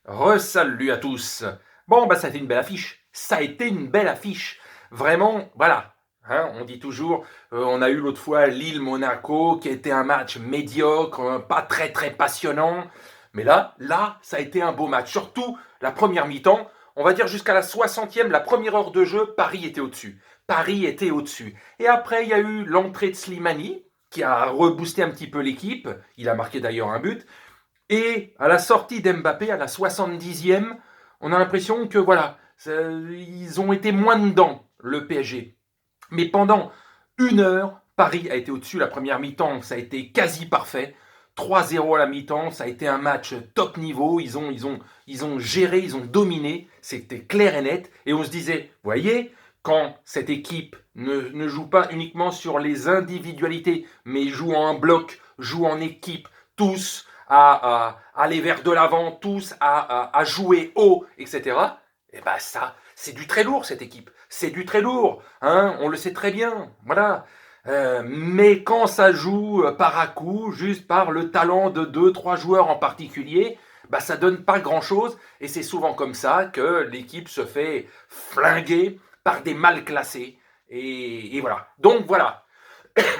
Re-salut à tous. Bon, ça a été une belle affiche. Ça a été une belle affiche. Vraiment, voilà. Hein, on dit toujours, on a eu l'autre fois Lille-Monaco, qui était un match médiocre, pas très très passionnant. Mais là, ça a été un beau match. Surtout la première mi-temps, on va dire jusqu'à la 60e, la première heure de jeu, Paris était au-dessus. Paris était au-dessus. Et après, il y a eu l'entrée de Slimani, qui a reboosté un petit peu l'équipe. Il a marqué d'ailleurs un but. Et à la sortie d'Mbappé, à la 70e, on a l'impression que voilà, ils ont été moins dedans, le PSG. Mais pendant une heure, Paris a été au-dessus. La première mi-temps, ça a été quasi parfait. 3-0 à la mi-temps, ça a été un match top niveau. Ils ont géré, ils ont dominé. C'était clair et net. Et on se disait, voyez, quand cette équipe ne joue pas uniquement sur les individualités, mais joue en bloc, joue en équipe, tous à aller vers de l'avant, tous à jouer haut, etc. Et ben ça, c'est du très lourd cette équipe. C'est du très lourd, hein, on le sait très bien. Voilà. Mais quand ça joue par à coup, juste par le talent de 2, 3 joueurs en particulier, ça donne pas grand-chose. Et c'est souvent comme ça que l'équipe se fait flinguer par des mal classés. Et voilà. Donc voilà,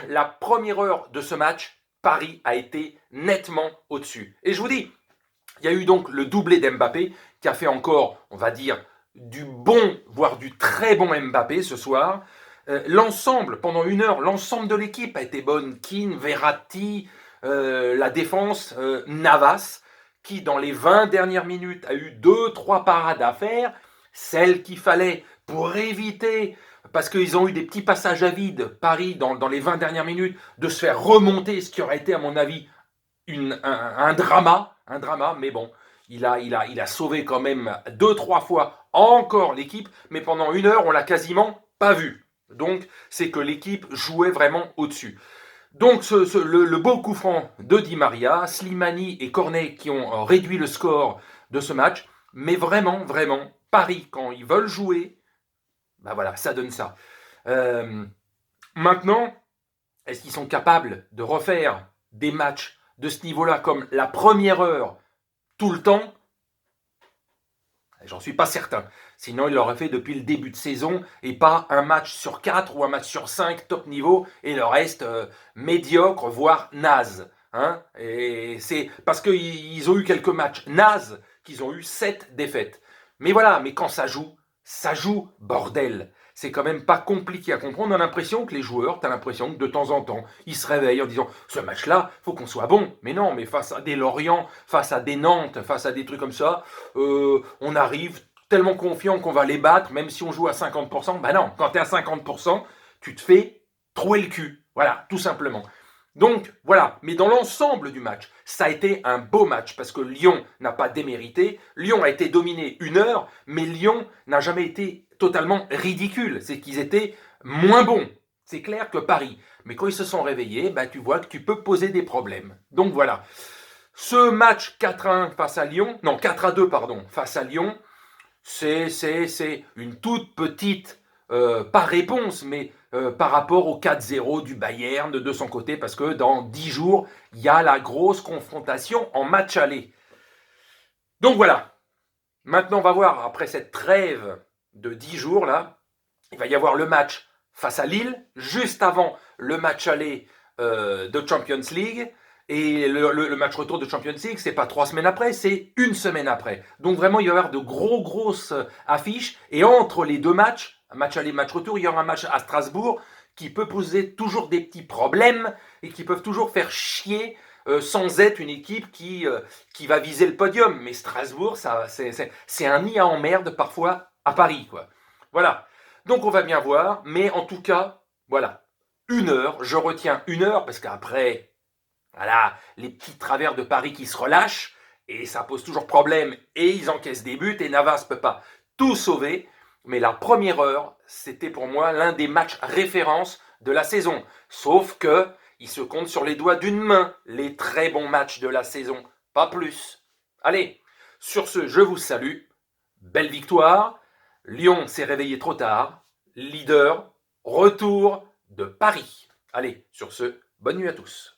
la première heure de ce match, Paris a été nettement au-dessus. Et je vous dis, il y a eu donc le doublé d'Mbappé qui a fait encore, on va dire, du bon, voire du très bon Mbappé ce soir. L'ensemble, pendant une heure, l'ensemble de l'équipe a été bonne. Kean, Verratti, la défense, Navas, qui dans les 20 dernières minutes a eu 2, 3 parades à faire, celles qu'il fallait pour éviter, parce qu'ils ont eu des petits passages à vide, Paris, dans les 20 dernières minutes, de se faire remonter, ce qui aurait été, à mon avis, un drama, mais bon, il a sauvé quand même 2, 3 fois encore l'équipe, mais pendant une heure, on l'a quasiment pas vu. Donc, c'est que l'équipe jouait vraiment au-dessus. Donc, le beau coup franc de Di Maria, Slimani et Cornet qui ont réduit le score de ce match, mais vraiment, vraiment, Paris, quand ils veulent jouer, voilà, ça donne ça. Euh, Maintenant, est-ce qu'ils sont capables de refaire des matchs de ce niveau-là comme la première heure tout le temps? J'en suis pas certain. Sinon, il l'aurait fait depuis le début de saison et pas un match sur 4 ou un match sur 5 top niveau et le reste médiocre, voire naze. Hein, et c'est parce qu'ils ont eu quelques matchs nazes qu'ils ont eu 7 défaites. Mais voilà, mais quand ça joue, bordel. C'est quand même pas compliqué à comprendre. On a l'impression que les joueurs, tu as l'impression que de temps en temps, ils se réveillent en disant ce match-là, faut qu'on soit bon. Mais non, mais face à des Lorient, face à des Nantes, face à des trucs comme ça, on arrive tellement confiant qu'on va les battre, même si on joue à 50%. Non, quand tu es à 50%, tu te fais trouer le cul. Voilà, tout simplement. Donc voilà, mais dans l'ensemble du match, ça a été un beau match parce que Lyon n'a pas démérité. Lyon a été dominé une heure, mais Lyon n'a jamais été totalement ridicule. C'est qu'ils étaient moins bons. C'est clair que Paris. Mais quand ils se sont réveillés, tu vois que tu peux poser des problèmes. Donc voilà. Ce match 4-1 face à Lyon, non 4-2 pardon, face à Lyon, c'est une toute petite, pas réponse, mais par rapport au 4-0 du Bayern de son côté, parce que dans 10 jours, il y a la grosse confrontation en match aller. Donc voilà, maintenant on va voir, après cette trêve de 10 jours, là, il va y avoir le match face à Lille, juste avant le match aller de Champions League. Et le match retour de Champions League, c'est pas 3 semaines après, c'est une semaine après. Donc vraiment, il va y avoir de grosses affiches. Et entre les deux matchs, match aller, match retour, il y aura un match à Strasbourg qui peut poser toujours des petits problèmes et qui peuvent toujours faire chier sans être une équipe qui va viser le podium. Mais Strasbourg, c'est un nid à emmerde parfois à Paris, quoi. Voilà. Donc on va bien voir, mais en tout cas, voilà. Une heure, je retiens une heure, parce qu'après, voilà, les petits travers de Paris qui se relâchent, et ça pose toujours problème, et ils encaissent des buts, et Navas ne peut pas tout sauver. Mais la première heure, c'était pour moi l'un des matchs références de la saison. Sauf que il se compte sur les doigts d'une main les très bons matchs de la saison, pas plus. Allez, sur ce, je vous salue. Belle victoire. Lyon s'est réveillé trop tard. Leader, retour de Paris. Allez, sur ce, bonne nuit à tous.